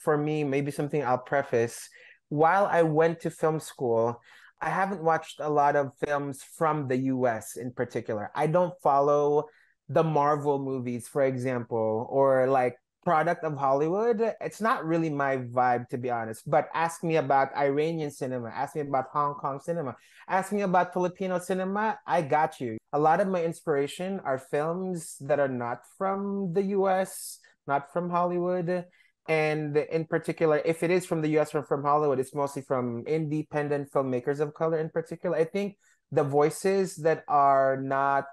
for me, maybe something I'll preface. While I went to film school, I haven't watched a lot of films from the US in particular. I don't follow the Marvel movies, for example, or like product of Hollywood. It's not really my vibe, to be honest. But ask me about Iranian cinema, ask me about Hong Kong cinema, ask me about Filipino cinema. I got you. A lot of my inspiration are films that are not from the US, not from Hollywood. And in particular, if it is from the US or from Hollywood, it's mostly from independent filmmakers of color in particular. I think the voices that are not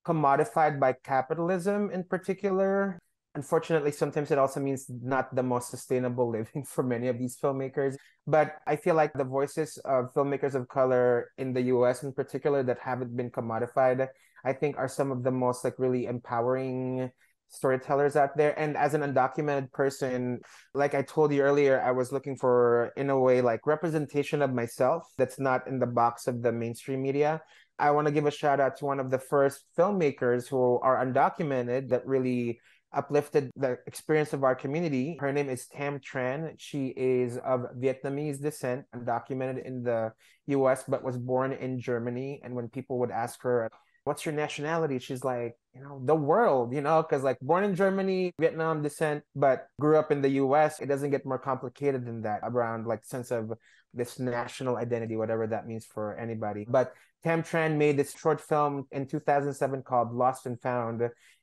commodified by capitalism in particular. Unfortunately, sometimes it also means not the most sustainable living for many of these filmmakers. But I feel like the voices of filmmakers of color in the US in particular that haven't been commodified, I think are some of the most like really empowering storytellers out there. And as an undocumented person, like I told you earlier, I was looking for, in a way, like representation of myself that's not in the box of the mainstream media. I want to give a shout out to one of the first filmmakers who are undocumented that really uplifted the experience of our community. Her name is Tam Tran. She is of Vietnamese descent, undocumented in the US, but was born in Germany. And when people would ask her, what's your nationality? She's like, the world, because like born in Germany, Vietnam descent, but grew up in the US. It doesn't get more complicated than that around like sense of this national identity, whatever that means for anybody. But Tam Tran made this short film in 2007 called Lost and Found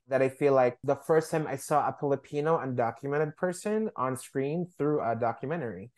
that I feel like the first time I saw a Filipino undocumented person on screen through a documentary.